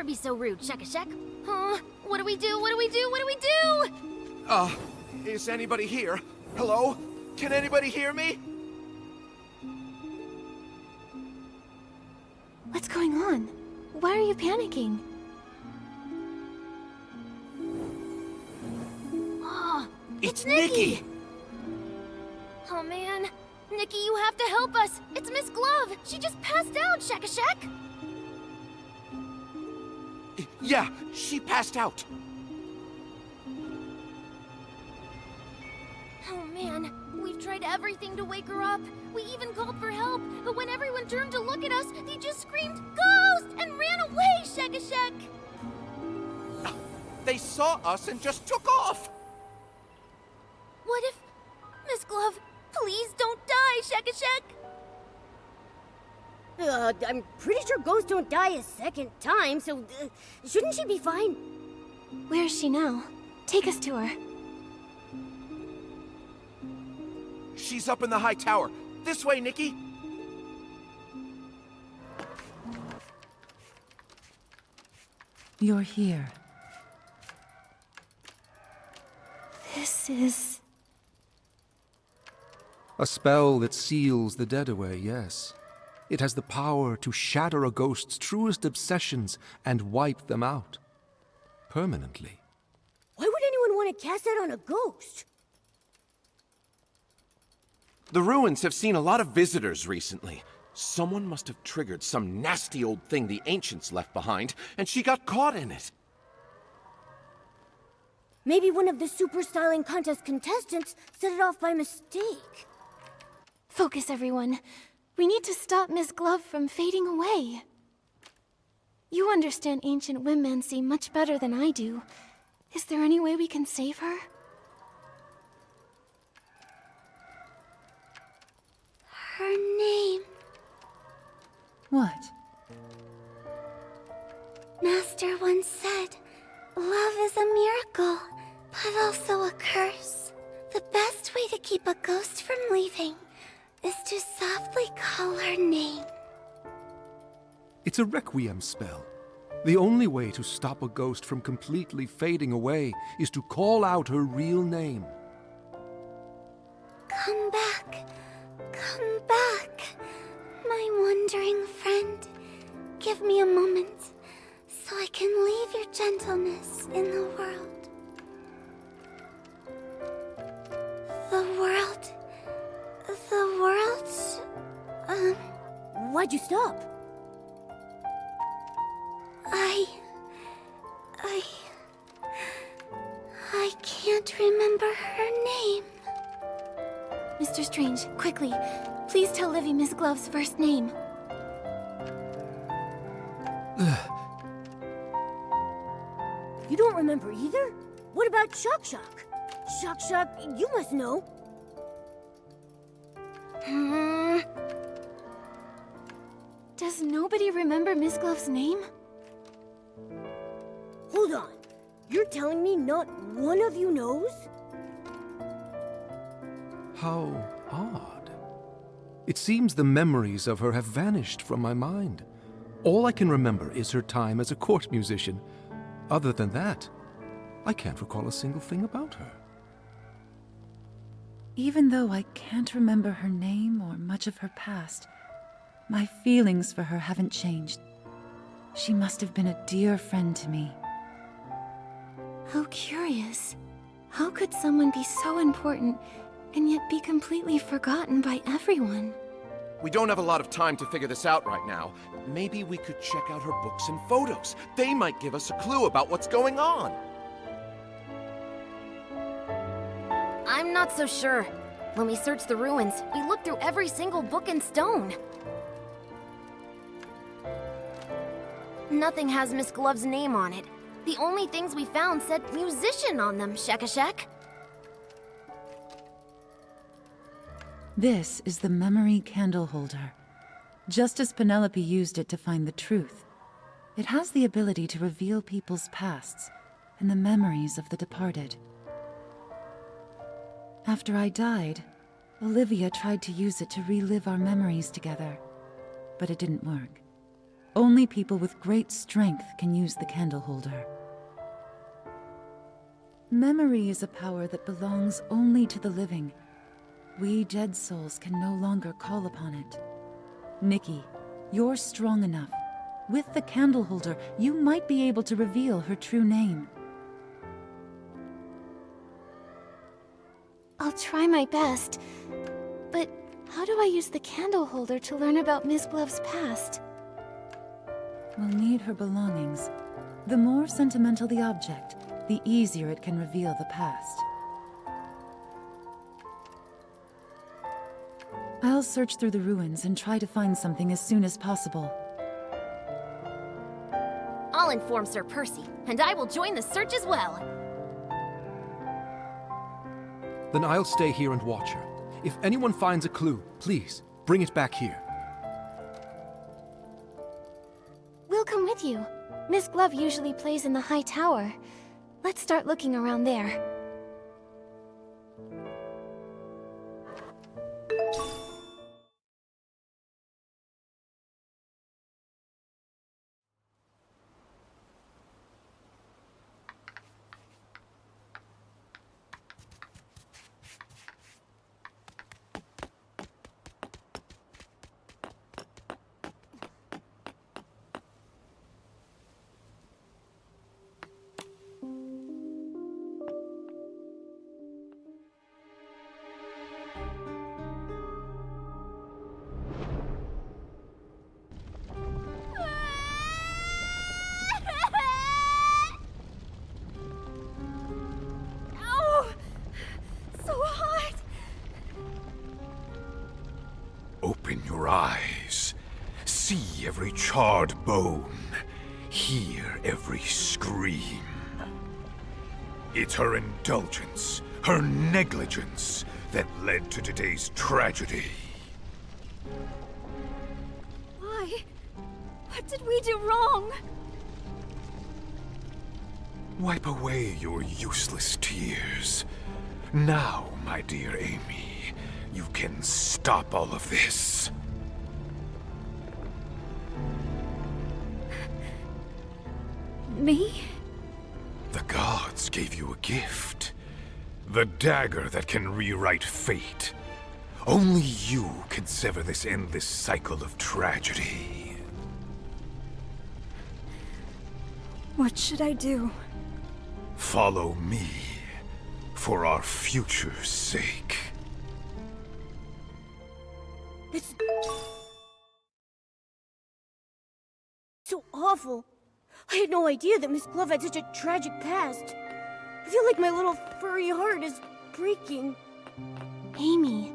be so rude, Shek. Huh? What do we do? What do we do? What do we do? Is anybody here? Hello? Can anybody hear me? What's going on? Why are you panicking? Oh, It's Nikki! Oh man. Nikki, you have to help us. It's Miss Glove. She just passed out, Shek. Yeah, she passed out. Oh man, we've tried everything to wake her up. We even called for help, but when everyone turned to look at us, they just screamed, "Ghost!" and ran away, Shek. They saw us and just took off! What if... Miss Glove, please don't die, Shek. I'm pretty sure ghosts don't die a second time, so shouldn't she be fine? Where is she now? Take us to her. She's up in the high tower. This way, Nikki! You're here. This is... A spell that seals the dead away, yes. It has the power to shatter a ghost's truest obsessions and wipe them out. Permanently. Why would anyone want to cast that on a ghost? The ruins have seen a lot of visitors recently. Someone must have triggered some nasty old thing the ancients left behind, and she got caught in it. Maybe one of the Super Styling Contest contestants set it off by mistake. Focus, everyone. We need to stop Miss Glove from fading away. You understand ancient womancy much better than I do. Is there any way we can save her? Her name. What? Master once said, love is a miracle, but also a curse. The best way to keep a ghost from leaving is to softly call her name. It's a requiem spell. The only way to stop a ghost from completely fading away is to call out her real name. Come back. Come back. My wandering friend. Give me a moment, so I can leave your gentleness in the world. The world... Why'd you stop? I can't remember her name. Mr. Strange, quickly. Please tell Livy Miss Glove's first name. You don't remember either? What about Shock? Shock, you must know. Does nobody remember Miss Glove's name? Hold on. You're telling me not one of you knows? How odd. It seems the memories of her have vanished from my mind. All I can remember is her time as a court musician. Other than that, I can't recall a single thing about her. Even though I can't remember her name or much of her past, my feelings for her haven't changed. She must have been a dear friend to me. How curious. How could someone be so important and yet be completely forgotten by everyone? We don't have a lot of time to figure this out right now. Maybe we could check out her books and photos. They might give us a clue about what's going on. I'm not so sure. When we searched the ruins, we looked through every single book and stone. Nothing has Miss Glove's name on it. The only things we found said musician on them, Shek. This is the memory candle holder. Just as Penelope used it to find the truth, it has the ability to reveal people's pasts and the memories of the departed. After I died, Olivia tried to use it to relive our memories together, but it didn't work. Only people with great strength can use the candle holder. Memory is a power that belongs only to the living. We dead souls can no longer call upon it. Nikki, you're strong enough. With the candle holder, you might be able to reveal her true name. I'll try my best. But how do I use the candle holder to learn about Miss Glove's past? We'll need her belongings. The more sentimental the object, the easier it can reveal the past. I'll search through the ruins and try to find something as soon as possible. I'll inform Sir Percy, and I will join the search as well. Then I'll stay here and watch her. If anyone finds a clue, please, bring it back here. We'll come with you. Miss Glove usually plays in the high tower. Let's start looking around there. Oh, so hot. Open your eyes. See every charred bone. Hear every scream. It's her indulgence, her negligence, that led to today's tragedy. Why? What did we do wrong? Wipe away your useless tears. Now, my dear Amy, you can stop all of this. Me? The gods gave you a gift. The dagger that can rewrite fate. Only you can sever this endless cycle of tragedy. What should I do? Follow me, for our future's sake. It's so awful. I had no idea that Miss Glove had such a tragic past. I feel like my little furry heart is breaking. Amy,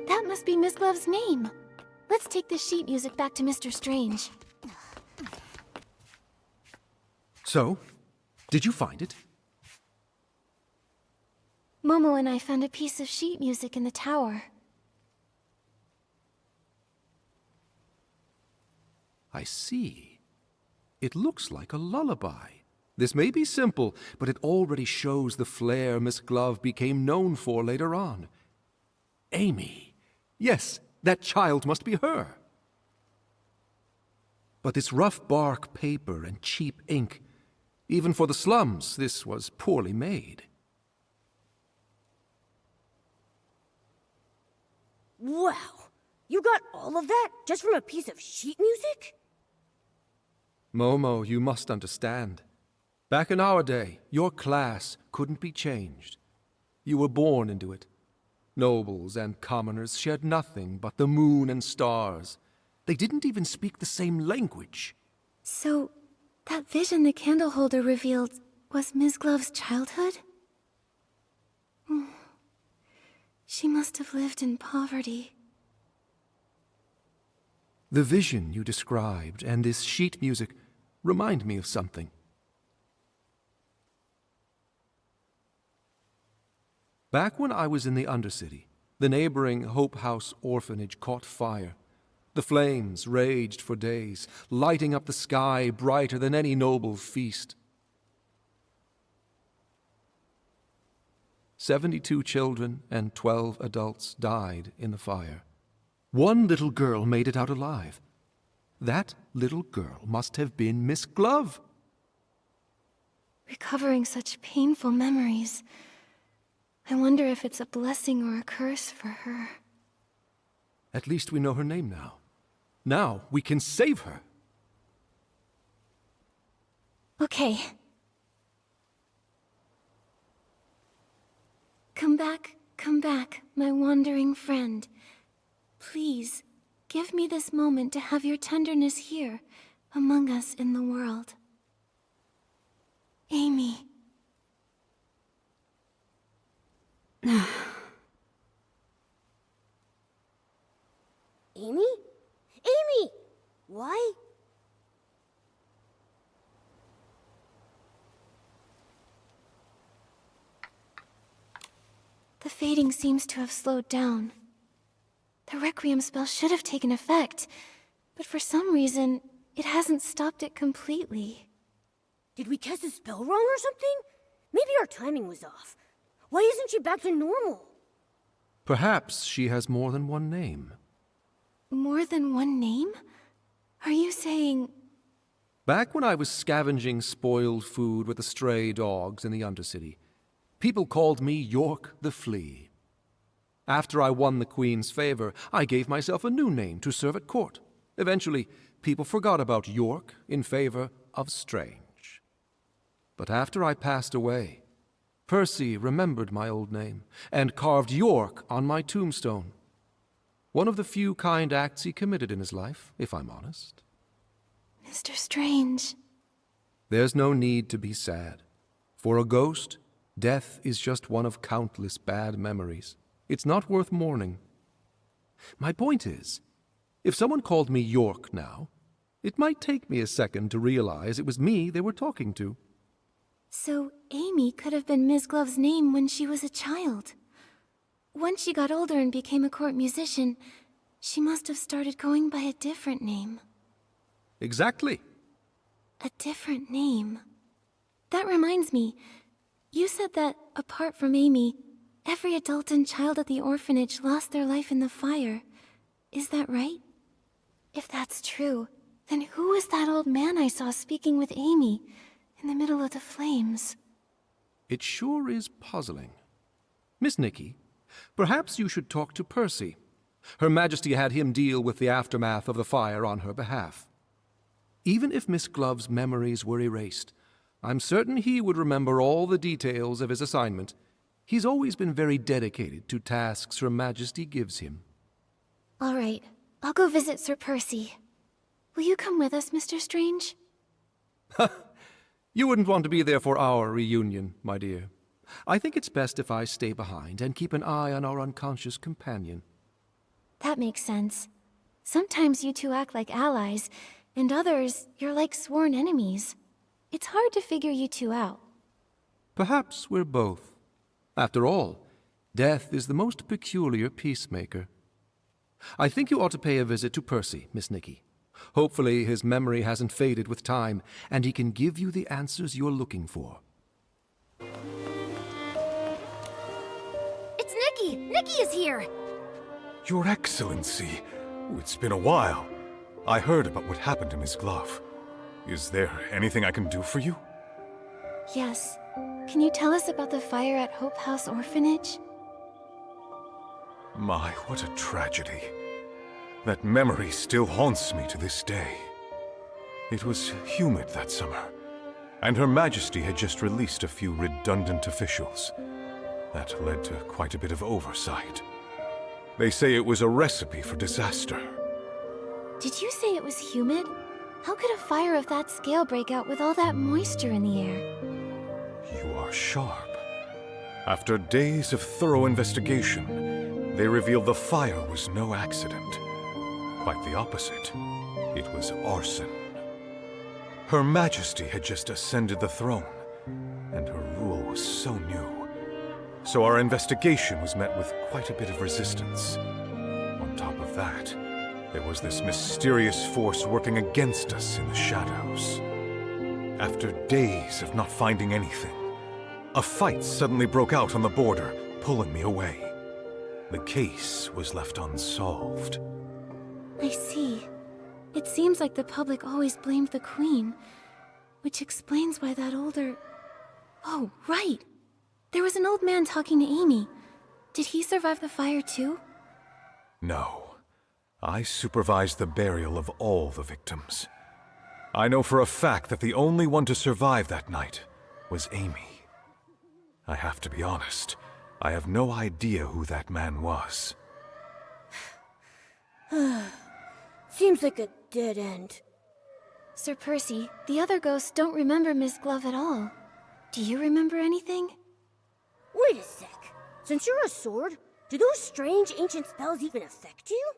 that must be Miss Glove's name. Let's take the sheet music back to Mr. Strange. So, did you find it? Momo and I found a piece of sheet music in the tower. I see. It looks like a lullaby. This may be simple, but it already shows the flair Miss Glove became known for later on. Amy. Yes, that child must be her. But this rough bark paper and cheap ink, even for the slums, this was poorly made. Wow, you got all of that just from a piece of sheet music? Momo, you must understand. Back in our day, your class couldn't be changed. You were born into it. Nobles and commoners shared nothing but the moon and stars. They didn't even speak the same language. So, that vision the candle holder revealed was Miss Glove's childhood? She must have lived in poverty. The vision you described and this sheet music remind me of something. Back when I was in the Undercity, the neighboring Hope House orphanage caught fire. The flames raged for days, lighting up the sky brighter than any noble feast. 72 children and 12 adults died in the fire. One little girl made it out alive. That little girl must have been Miss Glove. Recovering such painful memories. I wonder if it's a blessing or a curse for her. At least we know her name now. Now we can save her. Okay. Come back, my wandering friend. Please, give me this moment to have your tenderness here, among us in the world. Amy. Amy? Amy! Why? The fading seems to have slowed down. The Requiem spell should have taken effect, but for some reason, it hasn't stopped it completely. Did we cast a spell wrong or something? Maybe our timing was off. Why isn't she back to normal? Perhaps she has more than one name. More than one name? Are you saying... Back when I was scavenging spoiled food with the stray dogs in the Undercity, people called me York the Flea. After I won the Queen's favor, I gave myself a new name to serve at court. Eventually, people forgot about York in favor of Strange. But after I passed away, Percy remembered my old name and carved York on my tombstone. One of the few kind acts he committed in his life, if I'm honest. Mr. Strange. There's no need to be sad. For a ghost, death is just one of countless bad memories. It's not worth mourning. My point is, if someone called me York now, it might take me a second to realize it was me they were talking to. So Amy could have been Ms. Glove's name when she was a child. Once she got older and became a court musician, she must have started going by a different name. Exactly. A different name. That reminds me, you said that, apart from Amy, every adult and child at the orphanage lost their life in the fire. Is that right? If that's true, then who was that old man I saw speaking with Amy in the middle of the flames? It sure is puzzling. Miss Nikki, perhaps you should talk to Percy. Her Majesty had him deal with the aftermath of the fire on her behalf. Even if Miss Glove's memories were erased, I'm certain he would remember all the details of his assignment. He's always been very dedicated to tasks Her Majesty gives him. All right, I'll go visit Sir Percy. Will you come with us, Mr. Strange? You wouldn't want to be there for our reunion, my dear. I think it's best if I stay behind and keep an eye on our unconscious companion. That makes sense. Sometimes you two act like allies, and others, you're like sworn enemies. It's hard to figure you two out. Perhaps we're both. After all, death is the most peculiar peacemaker. I think you ought to pay a visit to Percy, Miss Nikki. Hopefully his memory hasn't faded with time, and he can give you the answers you're looking for. It's Nikki! Nikki is here! Your Excellency, it's been a while. I heard about what happened to Miss Glove. Is there anything I can do for you? Yes. Can you tell us about the fire at Hope House Orphanage? My, what a tragedy. That memory still haunts me to this day. It was humid that summer, and Her Majesty had just released a few redundant officials. That led to quite a bit of oversight. They say it was a recipe for disaster. Did you say it was humid? How could a fire of that scale break out with all that moisture in the air? You are sharp. After days of thorough investigation, they revealed the fire was no accident. Quite the opposite. It was arson. Her Majesty had just ascended the throne, and her rule was so new. So our investigation was met with quite a bit of resistance. On top of that, there was this mysterious force working against us in the shadows. After days of not finding anything, a fight suddenly broke out on the border, pulling me away. The case was left unsolved. I see. It seems like the public always blamed the Queen, which explains why that older... Oh, right! There was an old man talking to Amy. Did he survive the fire too? No. I supervised the burial of all the victims. I know for a fact that the only one to survive that night was Amy. I have to be honest, I have no idea who that man was. Seems like a dead end. Sir Percy, the other ghosts don't remember Miss Glove at all. Do you remember anything? Wait a sec. Since you're a sword, do those strange ancient spells even affect you?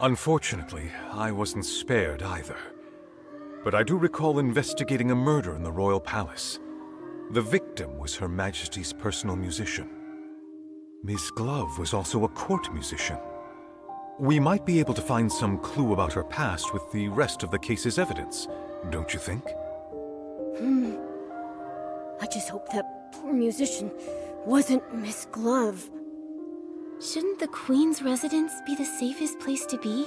Unfortunately, I wasn't spared either. But I do recall investigating a murder in the royal palace. The victim was Her Majesty's personal musician. Miss Glove was also a court musician. We might be able to find some clue about her past with the rest of the case's evidence, don't you think? I just hope that poor musician wasn't Miss Glove. Shouldn't the Queen's residence be the safest place to be?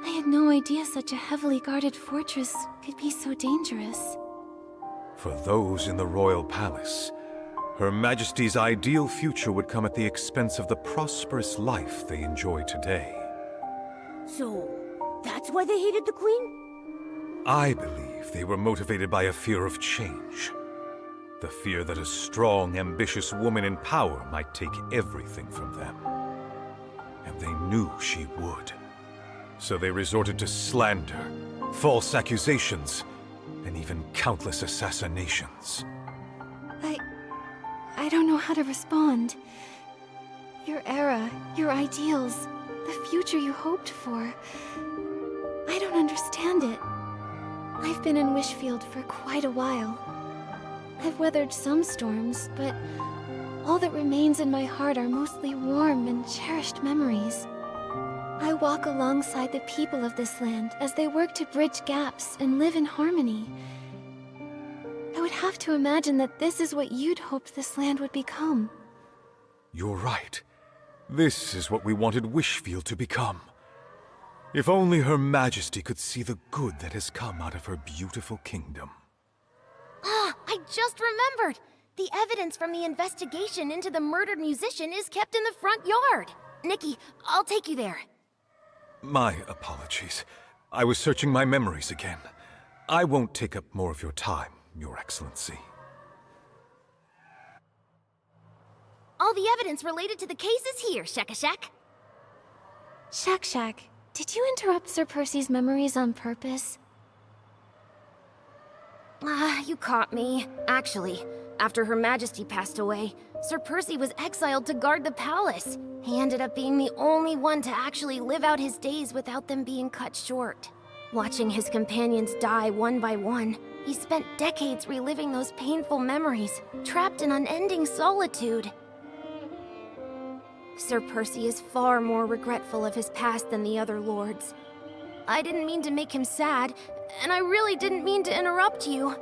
I had no idea such a heavily guarded fortress could be so dangerous. For those in the royal palace, Her Majesty's ideal future would come at the expense of the prosperous life they enjoy today. So, that's why they hated the Queen? I believe they were motivated by a fear of change. The fear that a strong, ambitious woman in power might take everything from them. And they knew she would. So they resorted to slander, false accusations, and even countless assassinations. I don't know how to respond. Your era, your ideals, the future you hoped for. I don't understand it. I've been in Wishfield for quite a while. I've weathered some storms, but all that remains in my heart are mostly warm and cherished memories. I walk alongside the people of this land as they work to bridge gaps and live in harmony. I would have to imagine that this is what you'd hoped this land would become. You're right. This is what we wanted Wishfield to become. If only Her Majesty could see the good that has come out of her beautiful kingdom. Ah, I just remembered! The evidence from the investigation into the murdered musician is kept in the front yard. Nikki, I'll take you there. My apologies. I was searching my memories again. I won't take up more of your time, Your Excellency. All the evidence related to the case is here, Shakashak. Shak, did you interrupt Sir Percy's memories on purpose? Ah, you caught me. Actually, after Her Majesty passed away, Sir Percy was exiled to guard the palace. He ended up being the only one to actually live out his days without them being cut short. Watching his companions die one by one, he spent decades reliving those painful memories, trapped in unending solitude. Sir Percy is far more regretful of his past than the other lords. I didn't mean to make him sad, and I really didn't mean to interrupt you.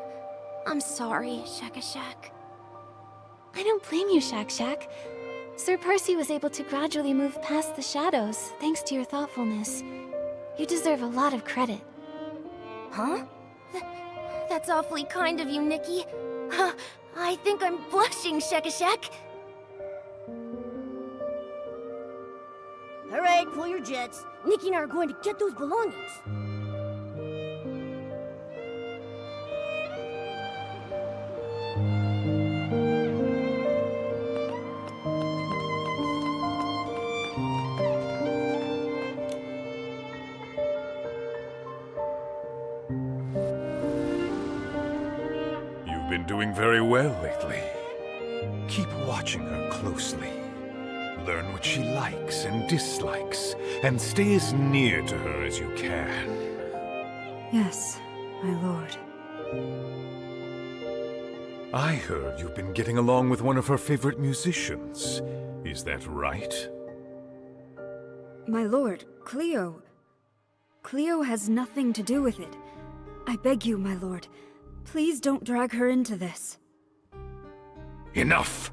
I'm sorry, Shakashak. I don't blame you, Shak. Sir Percy was able to gradually move past the shadows, thanks to your thoughtfulness. You deserve a lot of credit. Huh? That's awfully kind of you, Nikki. I think I'm blushing, Shakashak. All right, pull your jets. Nikki and I are going to get those belongings. You've been doing very well lately. Keep watching her closely. Learn what she likes and dislikes, and stay as near to her as you can. Yes, my lord. I heard you've been getting along with one of her favorite musicians. Is that right? My lord, Cleo. Cleo has nothing to do with it. I beg you, my lord, please don't drag her into this. Enough!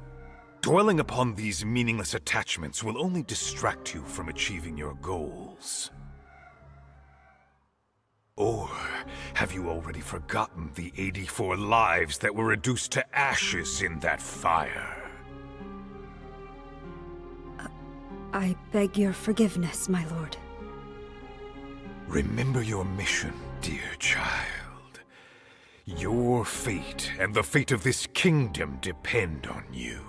Dwelling upon these meaningless attachments will only distract you from achieving your goals. Or have you already forgotten the 84 lives that were reduced to ashes in that fire? I beg your forgiveness, my lord. Remember your mission, dear child. Your fate and the fate of this kingdom depend on you.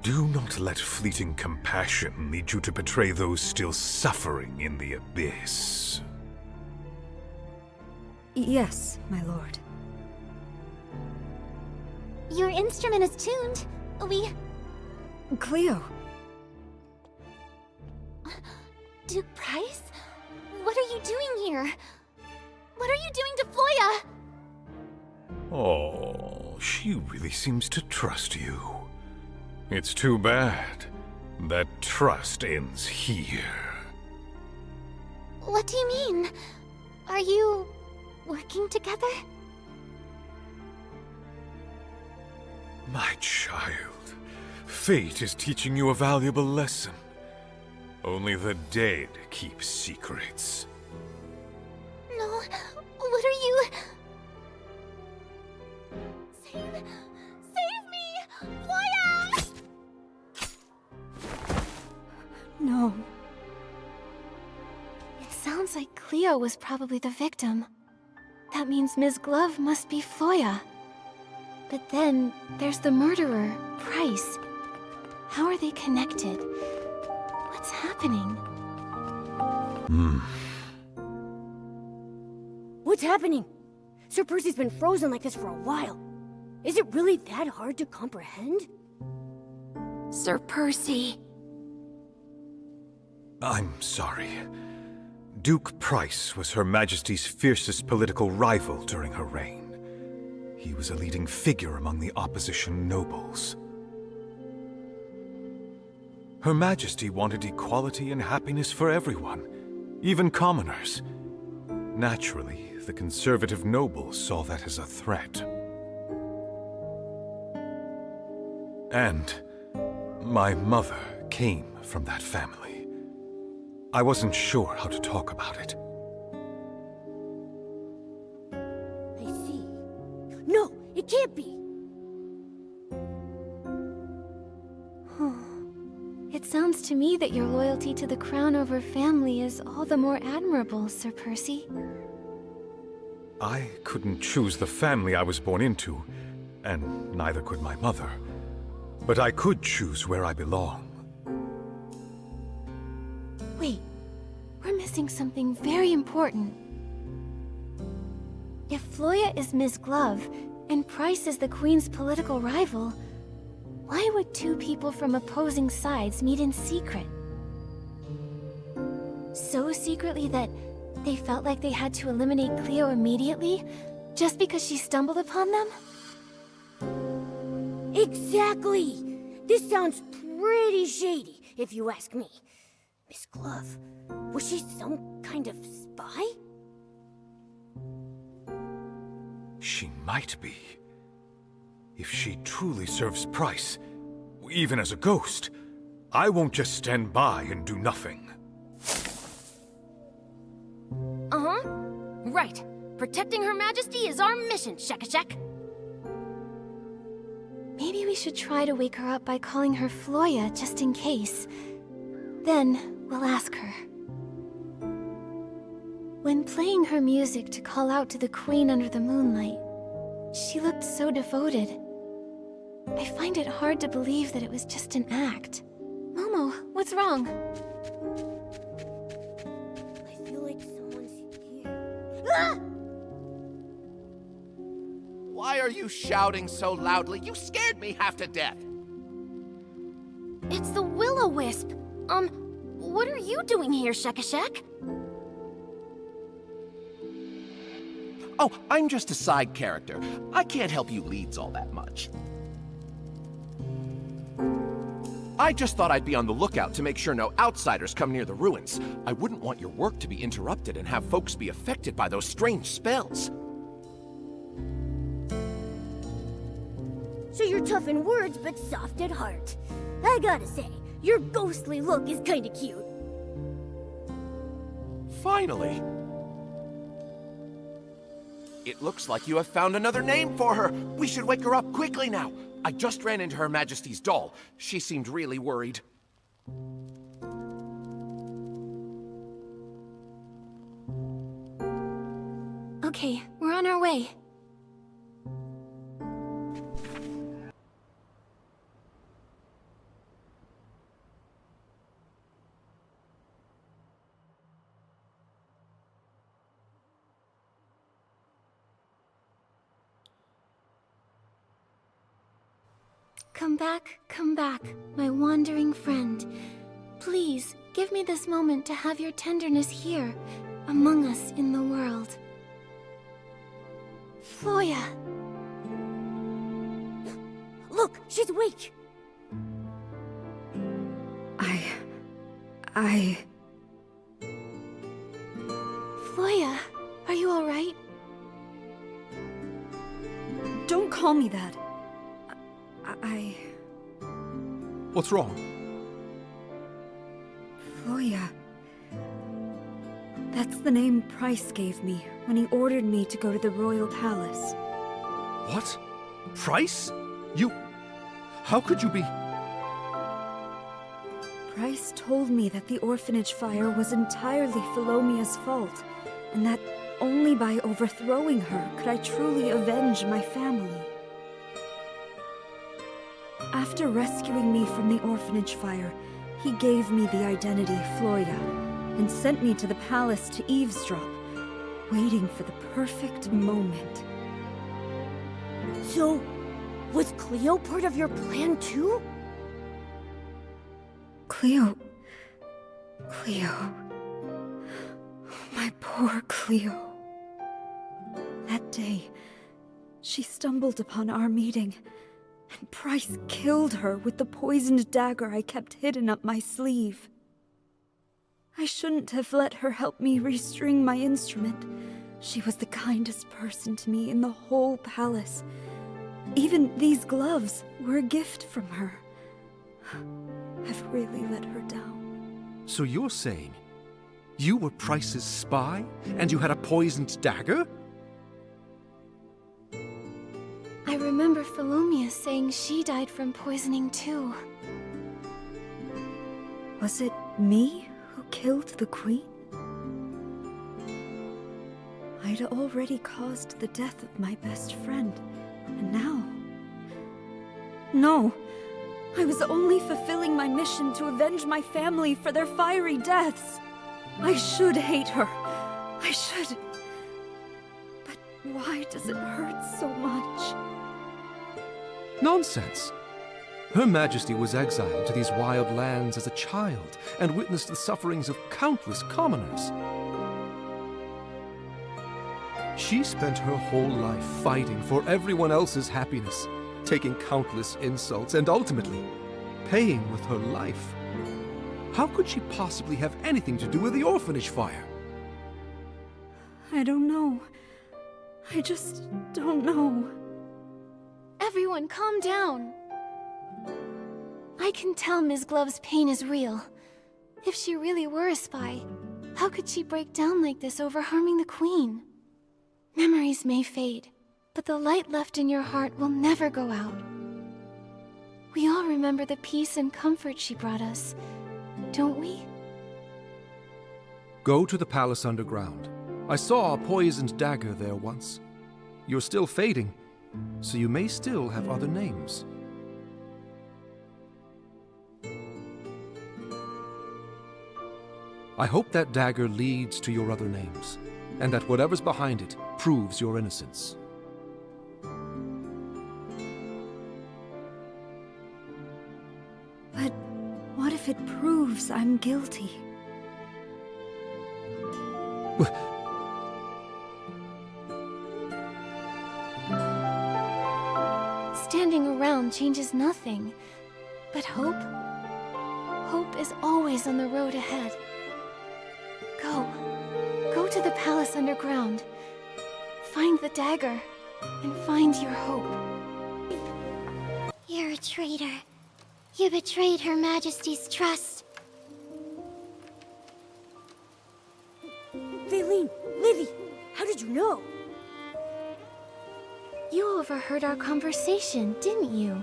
Do not let fleeting compassion lead you to betray those still suffering in the abyss. Yes, my lord. Your instrument is tuned. Cleo! Duke Price? What are you doing here? What are you doing to Floya? Oh, she really seems to trust you. It's too bad that trust ends here. What do you mean? Are you working together? My child, fate is teaching you a valuable lesson. Only the dead keep secrets. No, what are you... Save me! Floya! No. It sounds like Cleo was probably the victim. That means Ms. Glove must be Floya. But then, there's the murderer, Price. How are they connected? What's happening? What's happening? Sir Percy's been frozen like this for a while. Is it really that hard to comprehend? Sir Percy. I'm sorry. Duke Price was Her Majesty's fiercest political rival during her reign. He was a leading figure among the opposition nobles. Her Majesty wanted equality and happiness for everyone, even commoners. Naturally, the conservative nobles saw that as a threat. And my mother came from that family. I wasn't sure how to talk about it. I see. No, it can't be! It sounds to me that your loyalty to the Crown over family is all the more admirable, Sir Percy. I couldn't choose the family I was born into, and neither could my mother. But I could choose where I belong. Wait, we're missing something very important. If Floya is Ms. Glove, and Price is the Queen's political rival, why would two people from opposing sides meet in secret? So secretly that they felt like they had to eliminate Cleo immediately, just because she stumbled upon them? Exactly! This sounds pretty shady, if you ask me. Miss Glove, was she some kind of spy? She might be. If she truly serves Price, even as a ghost, I won't just stand by and do nothing. Uh-huh. Right. Protecting Her Majesty is our mission, Shekashek. Maybe we should try to wake her up by calling her Floya, just in case. Then, we'll ask her. When playing her music to call out to the Queen under the moonlight, she looked so devoted. I find it hard to believe that it was just an act. Momo, what's wrong? I feel like someone's here. Ah! Why are you shouting so loudly? You scared me half to death. It's the Will-O-Wisp. What are you doing here, Shekashek? Oh, I'm just a side character. I can't help you leads all that much. I just thought I'd be on the lookout to make sure no outsiders come near the ruins. I wouldn't want your work to be interrupted and have folks be affected by those strange spells. So you're tough in words, but soft at heart. I gotta say, your ghostly look is kinda cute. Finally. It looks like you have found another name for her. We should wake her up quickly now. I just ran into Her Majesty's doll. She seemed really worried. Okay, we're on our way. Come back, my wandering friend. Please, give me this moment to have your tenderness here, among us in the world. Floya! Look, she's awake! Floya, are you alright? Don't call me that. What's wrong? Floya. That's the name Price gave me when he ordered me to go to the royal palace. What? Price? You... How could you be... Price told me that the orphanage fire was entirely Philomea's fault, and that only by overthrowing her could I truly avenge my family. After rescuing me from the orphanage fire, he gave me the identity Floya, and sent me to the palace to eavesdrop, waiting for the perfect moment. So, was Cleo part of your plan too? Cleo... My poor Cleo. That day, she stumbled upon our meeting, and Price killed her with the poisoned dagger I kept hidden up my sleeve. I shouldn't have let her help me restring my instrument. She was the kindest person to me in the whole palace. Even these gloves were a gift from her. I've really let her down. So you're saying you were Price's spy, and you had a poisoned dagger? I remember Philomea saying she died from poisoning too. Was it me who killed the queen? I'd already caused the death of my best friend, and now... No! I was only fulfilling my mission to avenge my family for their fiery deaths! I should hate her! I should... But why does it hurt so much? Nonsense! Her Majesty was exiled to these wild lands as a child and witnessed the sufferings of countless commoners. She spent her whole life fighting for everyone else's happiness, taking countless insults and ultimately paying with her life. How could she possibly have anything to do with the orphanage fire? I don't know. I just don't know. Everyone, calm down. I can tell Ms. Glove's pain is real. If she really were a spy, how could she break down like this over harming the Queen? Memories may fade, but the light left in your heart will never go out. We all remember the peace and comfort she brought us, don't we? Go to the palace underground. I saw a poisoned dagger there once. You're still fading, so you may still have other names. I hope that dagger leads to your other names, and that whatever's behind it proves your innocence. But what if it proves I'm guilty? Standing around changes nothing. But hope? Hope is always on the road ahead. Go. Go to the palace underground. Find the dagger. And find your hope. You're a traitor. You betrayed Her Majesty's trust. no. You overheard our conversation, didn't you?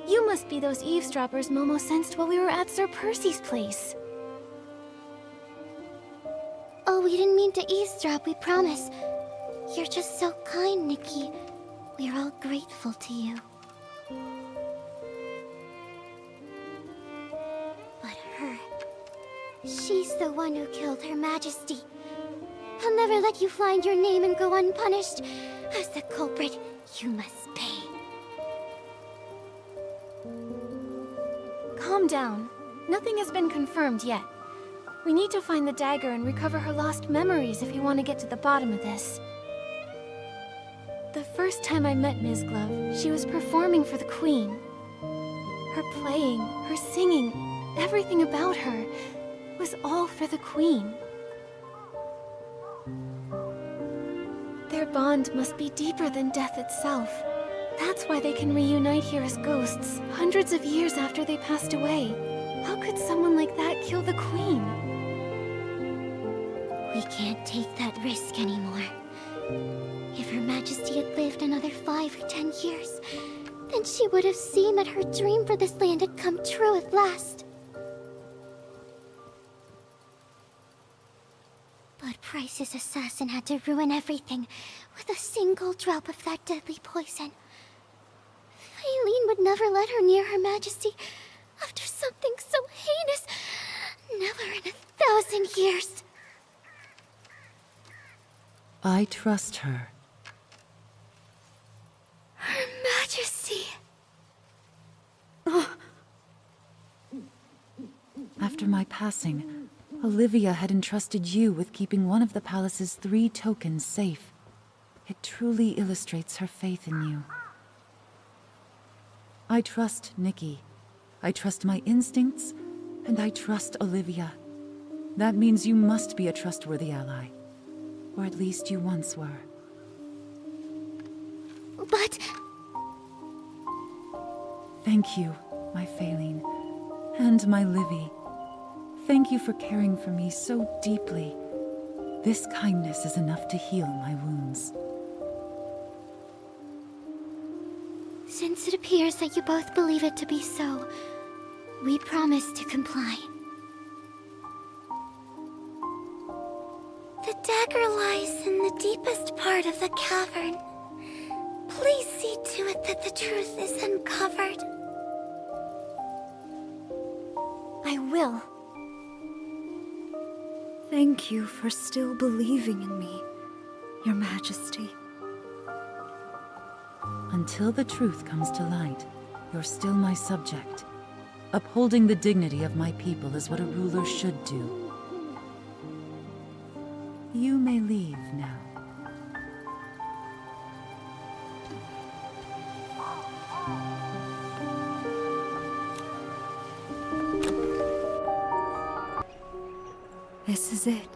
You must be those eavesdroppers Momo sensed while we were at Sir Percy's place. Oh, we didn't mean to eavesdrop, we promise. You're just so kind, Nikki. We're all grateful to you. But her... she's the one who killed Her Majesty. I'll never let you find your name and go unpunished. As the culprit, you must pay. Calm down. Nothing has been confirmed yet. We need to find the dagger and recover her lost memories if we want to get to the bottom of this. The first time I met Ms. Glove, she was performing for the Queen. Her playing, her singing, everything about her was all for the Queen. Their bond must be deeper than death itself. That's why they can reunite here as ghosts, hundreds of years after they passed away. How could someone like that kill the Queen? We can't take that risk anymore. If Her Majesty had lived another 5 or 10 years, then she would have seen that her dream for this land had come true at last. But Price's assassin had to ruin everything with a single drop of that deadly poison. Eileen would never let her near Her Majesty after something so heinous. Never in 1,000 years. I trust her. Her Majesty. After my passing, Olivia had entrusted you with keeping one of the palace's 3 tokens safe. It truly illustrates her faith in you. I trust Nikki. I trust my instincts, and I trust Olivia. That means you must be a trustworthy ally. Or at least you once were. But... Thank you, my Faline. And my Livy. Thank you for caring for me so deeply. This kindness is enough to heal my wounds. Since it appears that you both believe it to be so, we promise to comply. The dagger lies in the deepest part of the cavern. Please see to it that the truth is uncovered. I will. Thank you for still believing in me, Your Majesty. Until the truth comes to light, you're still my subject. Upholding the dignity of my people is what a ruler should do. You may leave now. This is it.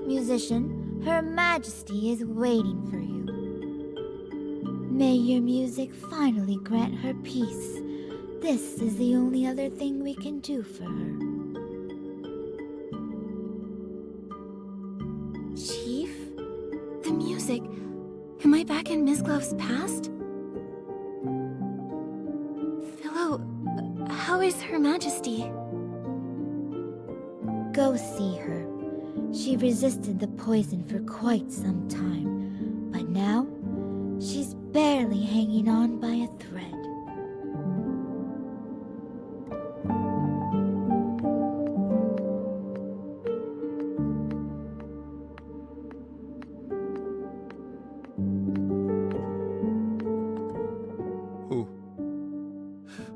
Musician, Her Majesty is waiting for you. May your music finally grant her peace. This is the only other thing we can do for her. music. Am I back in Ms. Glove's past? Philo, how is Her Majesty? Go see her. She resisted the poison for quite some time, but now she's barely hanging on by a thread.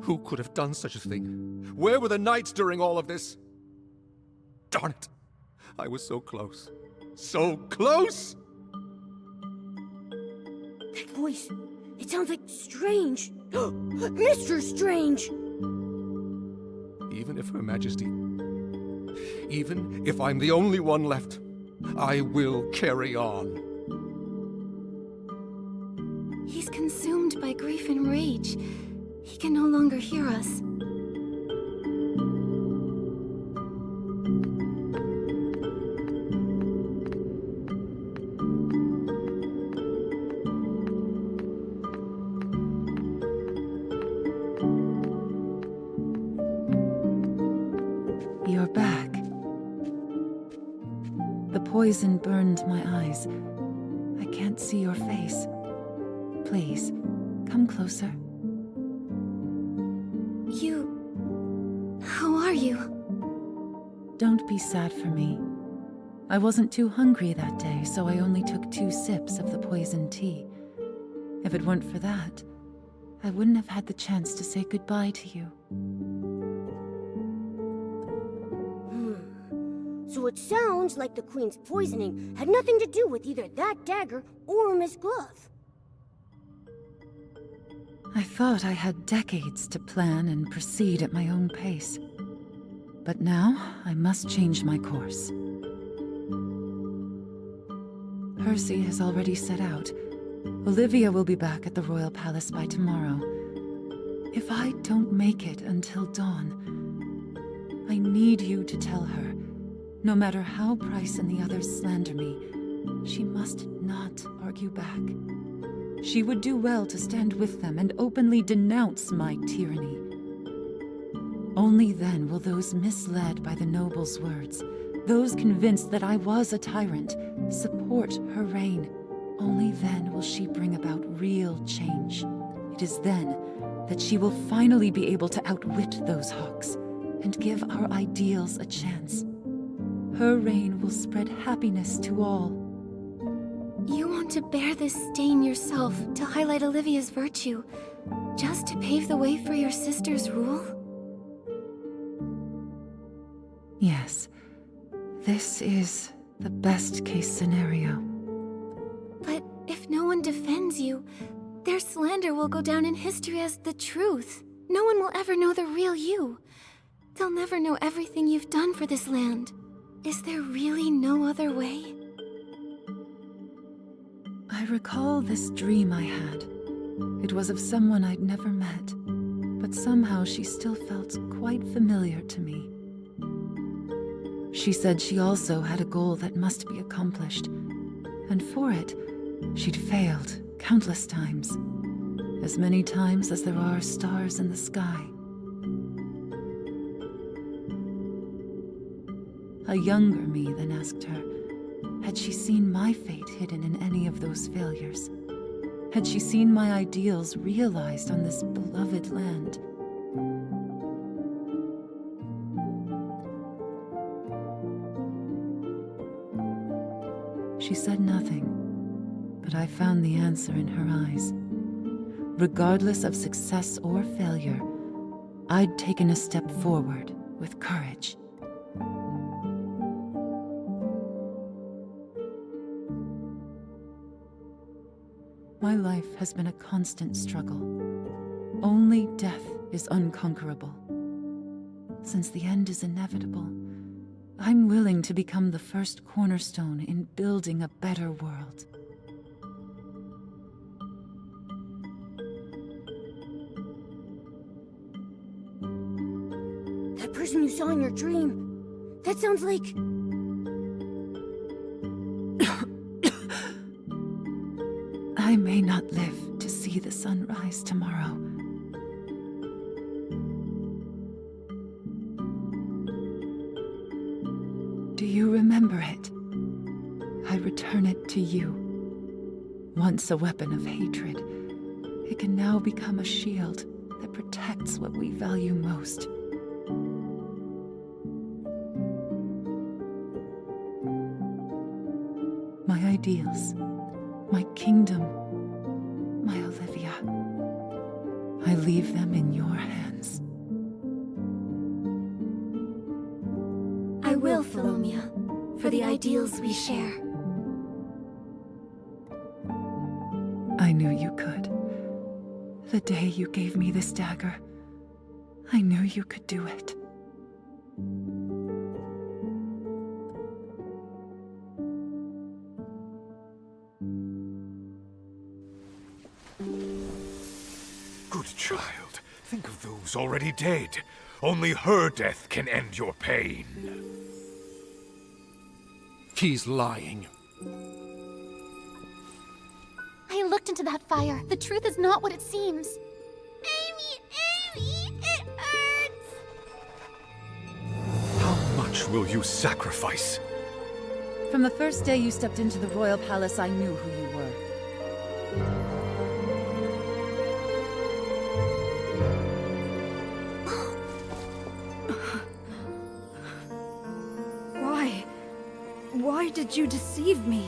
Who could have done such a thing? Where were the knights during all of this? Darn it! I was so close. So close! That voice, it sounds like Strange. Mr. Strange! Even if Her Majesty... Even if I'm the only one left, I will carry on. He's consumed by grief and rage. He can no longer hear us. You're back. The poison burned my eyes. I can't see your face. Please, come closer. How are you? Don't be sad for me. I wasn't too hungry that day, so I only took 2 sips of the poison tea. If it weren't for that, I wouldn't have had the chance to say goodbye to you. So it sounds like the Queen's poisoning had nothing to do with either that dagger or Miss Glove. I thought I had decades to plan and proceed at my own pace. But now, I must change my course. Percy has already set out. Olivia will be back at the Royal Palace by tomorrow. If I don't make it until dawn, I need you to tell her, no matter how Price and the others slander me, she must not argue back. She would do well to stand with them and openly denounce my tyranny. Only then will those misled by the noble's words, those convinced that I was a tyrant, support her reign. Only then will she bring about real change. It is then that she will finally be able to outwit those hawks and give our ideals a chance. Her reign will spread happiness to all. You want to bear this stain yourself to highlight Olivia's virtue, just to pave the way for your sister's rule? Yes, this is the best-case scenario. But if no one defends you, their slander will go down in history as the truth. No one will ever know the real you. They'll never know everything you've done for this land. Is there really no other way? I recall this dream I had. It was of someone I'd never met, but somehow she still felt quite familiar to me. She said she also had a goal that must be accomplished, and for it, she'd failed countless times. As many times as there are stars in the sky. A younger me then asked her, had she seen my fate hidden in any of those failures? Had she seen my ideals realized on this beloved land? She said nothing, but I found the answer in her eyes. Regardless of success or failure, I'd taken a step forward with courage. My life has been a constant struggle. Only death is unconquerable. Since the end is inevitable, I'm willing to become the first cornerstone in building a better world. That person you saw in your dream, that sounds like... I may not live to see the sunrise tomorrow. Do you remember it? I return it to you. Once a weapon of hatred, it can now become a shield that protects what we value most. My ideals, my kingdom, my Olivia. I leave them in your hands. I will, Philomia, for the ideals we share. I knew you could. The day you gave me this dagger, I knew you could do it. Good child, think of those already dead. Only her death can end your pain. He's lying. I looked into that fire. The truth is not what it seems. Amy, it hurts! How much will you sacrifice? From the first day you stepped into the royal palace, I knew who you were. Why did you deceive me?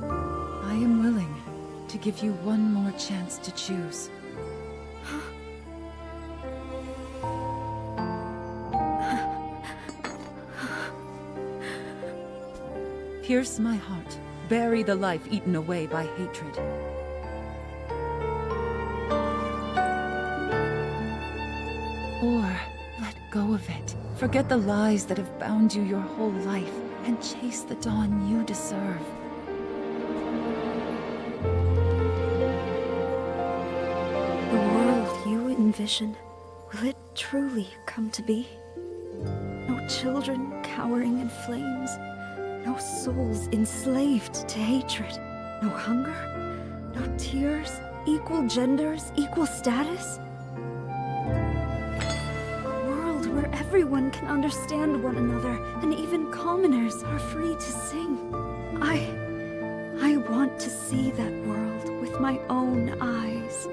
I am willing to give you one more chance to choose. Pierce my heart, bury the life eaten away by hatred. Or let go of it. Forget the lies that have bound you your whole life, and chase the dawn you deserve. The world you envision, will it truly come to be? No children cowering in flames, no souls enslaved to hatred, no hunger, no tears, equal genders, equal status? Everyone can understand one another, and even commoners are free to sing. I want to see that world with my own eyes.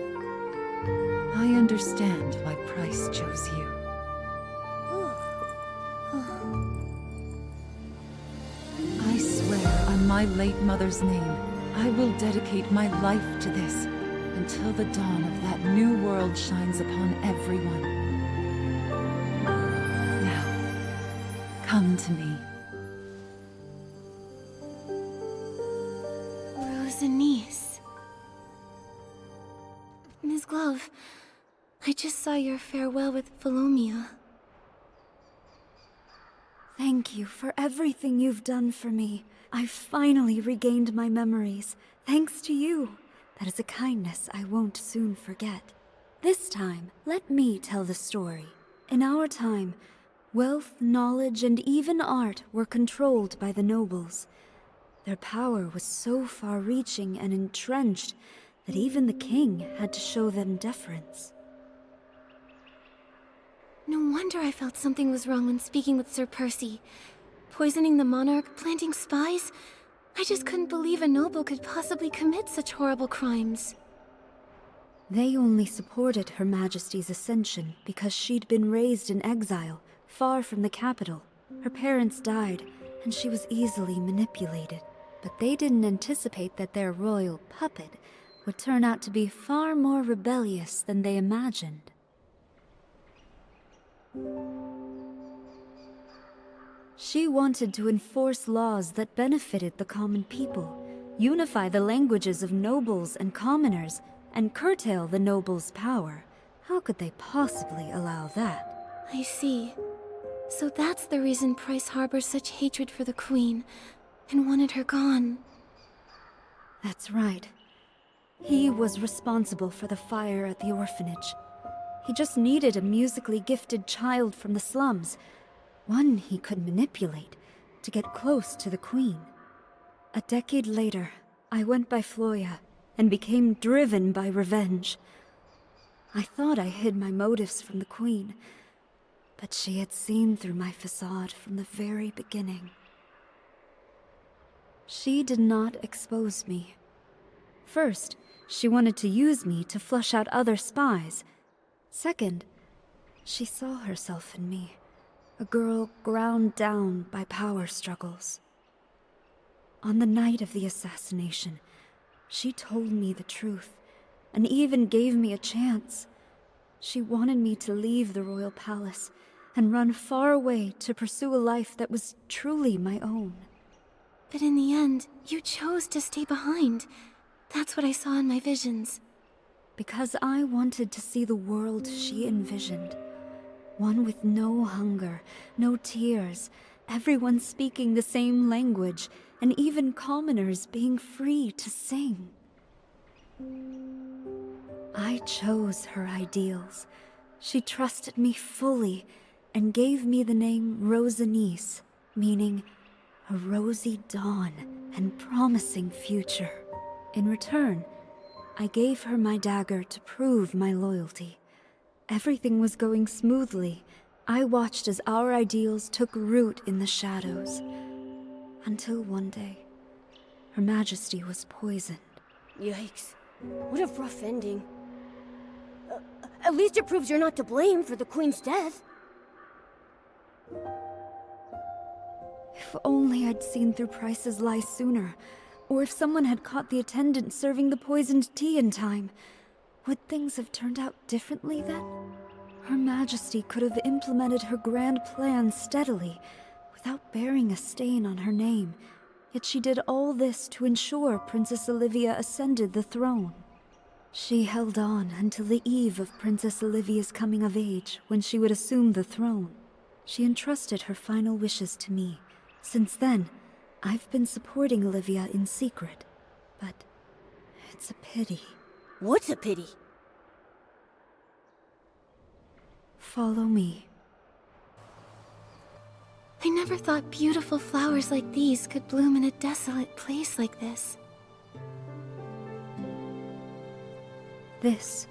I understand why Price chose you. I swear on my late mother's name, I will dedicate my life to this until the dawn of that new world shines upon everyone. Come to me. Rosanice. Ms. Glove, I just saw your farewell with Philomia. Thank you for everything you've done for me. I've finally regained my memories, thanks to you. That is a kindness I won't soon forget. This time, let me tell the story. In our time, wealth, knowledge, and even art were controlled by the nobles. Their power was so far-reaching and entrenched that even the king had to show them deference. No wonder I felt something was wrong when speaking with Sir Percy. Poisoning the monarch, planting spies. I just couldn't believe a noble could possibly commit such horrible crimes. They only supported Her Majesty's ascension because she'd been raised in exile, far from the capital. Her parents died, and she was easily manipulated. But they didn't anticipate that their royal puppet would turn out to be far more rebellious than they imagined. She wanted to enforce laws that benefited the common people, unify the languages of nobles and commoners, and curtail the nobles' power. How could they possibly allow that? I see. So that's the reason Price harbors such hatred for the Queen, and wanted her gone. That's right. He was responsible for the fire at the orphanage. He just needed a musically gifted child from the slums, one he could manipulate to get close to the Queen. A decade later, I went by Floya and became driven by revenge. I thought I hid my motives from the Queen, but she had seen through my facade from the very beginning. She did not expose me. First, she wanted to use me to flush out other spies. Second, she saw herself in me, a girl ground down by power struggles. On the night of the assassination, she told me the truth, and even gave me a chance. She wanted me to leave the royal palace and run far away to pursue a life that was truly my own. But in the end, you chose to stay behind. That's what I saw in my visions. Because I wanted to see the world she envisioned. One with no hunger, no tears, everyone speaking the same language, and even commoners being free to sing. I chose her ideals. She trusted me fully and gave me the name Rosanice, meaning a rosy dawn and promising future. In return, I gave her my dagger to prove my loyalty. Everything was going smoothly. I watched as our ideals took root in the shadows. Until one day, Her Majesty was poisoned. Yikes. What a rough ending. At least it proves you're not to blame for the Queen's death. If only I'd seen through Price's lies sooner, or if someone had caught the attendant serving the poisoned tea in time. Would things have turned out differently then? Her Majesty could have implemented her grand plan steadily, without bearing a stain on her name. Yet she did all this to ensure Princess Olivia ascended the throne. She held on until the eve of Princess Olivia's coming of age, when she would assume the throne. She entrusted her final wishes to me. Since then, I've been supporting Olivia in secret. But it's a pity. What's a pity? Follow me. I never thought beautiful flowers like these could bloom in a desolate place like this. This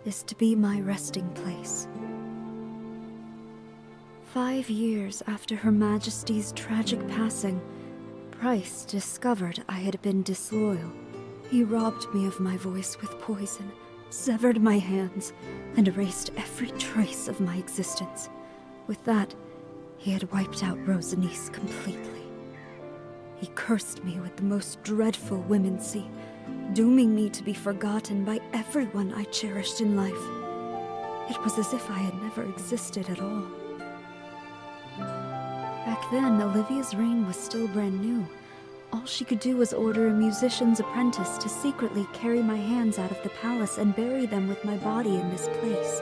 is to be my resting place. 5 years after Her Majesty's tragic passing, Price discovered I had been disloyal. He robbed me of my voice with poison, severed my hands, and erased every trace of my existence. With that, he had wiped out Rosanice completely. He cursed me with the most dreadful womency, dooming me to be forgotten by everyone I cherished in life. It was as if I had never existed at all. Back then, Olivia's reign was still brand new. All she could do was order a musician's apprentice to secretly carry my hands out of the palace and bury them with my body in this place.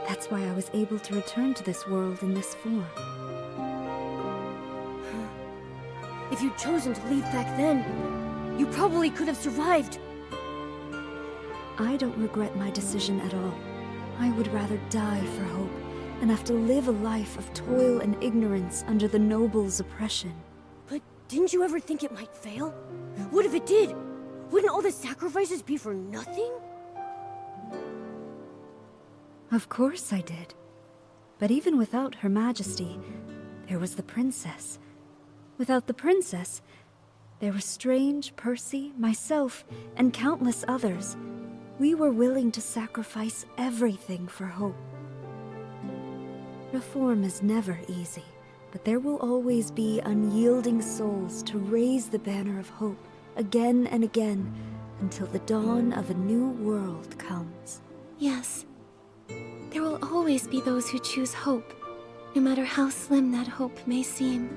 That's why I was able to return to this world in this form. If you'd chosen to leave back then, you probably could have survived. I don't regret my decision at all. I would rather die for hope and have to live a life of toil and ignorance under the nobles' oppression. But didn't you ever think it might fail? What if it did? Wouldn't all the sacrifices be for nothing? Of course I did. But even without Her Majesty, there was the princess. Without the princess, there were Strange, Percy, myself, and countless others. We were willing to sacrifice everything for hope. Reform is never easy, but there will always be unyielding souls to raise the banner of hope again and again until the dawn of a new world comes. Yes. There will always be those who choose hope, no matter how slim that hope may seem.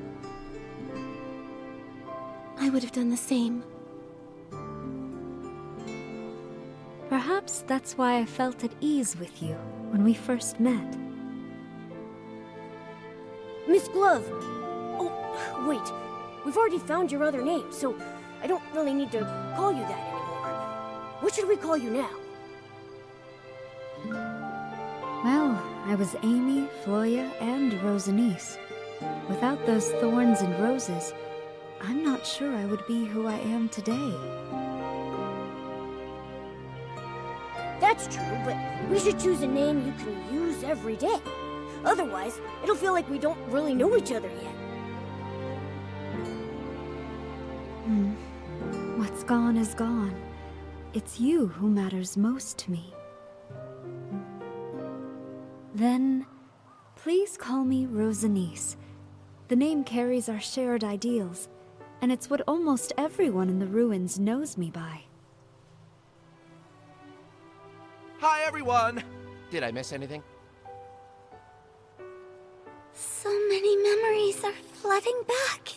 I would have done the same. Perhaps that's why I felt at ease with you when we first met. Miss Glove! Oh, wait. We've already found your other name, so I don't really need to call you that anymore. What should we call you now? Well, I was Amy, Floya, and Rosanice. Without those thorns and roses, I'm not sure I would be who I am today. That's true, but we should choose a name you can use every day. Otherwise, it'll feel like we don't really know each other yet. What's gone is gone. It's you who matters most to me. Then, please call me Rosanice. The name carries our shared ideals, and it's what almost everyone in the ruins knows me by. Hi, everyone! Did I miss anything? So many memories are flooding back.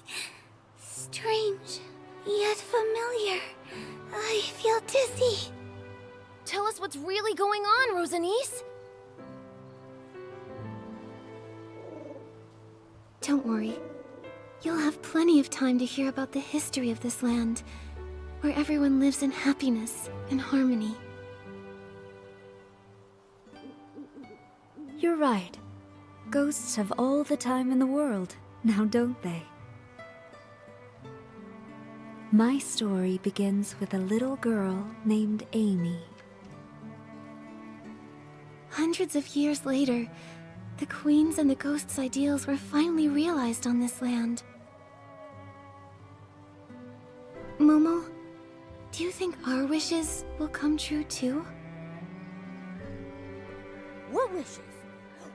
Strange, yet familiar. I feel dizzy. Tell us what's really going on, Rosanice! Don't worry. You'll have plenty of time to hear about the history of this land, where everyone lives in happiness and harmony. You're right. Ghosts have all the time in the world, now don't they? My story begins with a little girl named Amy. Hundreds of years later, the Queen's and the Ghost's ideals were finally realized on this land. Momo, do you think our wishes will come true too? What wishes?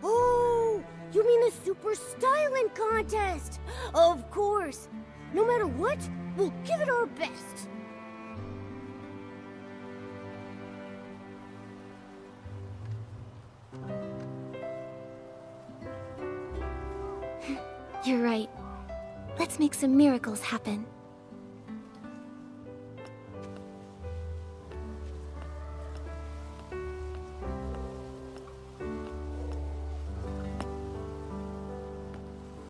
Oh, you mean the Super Styling Contest! Of course! No matter what, we'll give it our best! You're right. Let's make some miracles happen.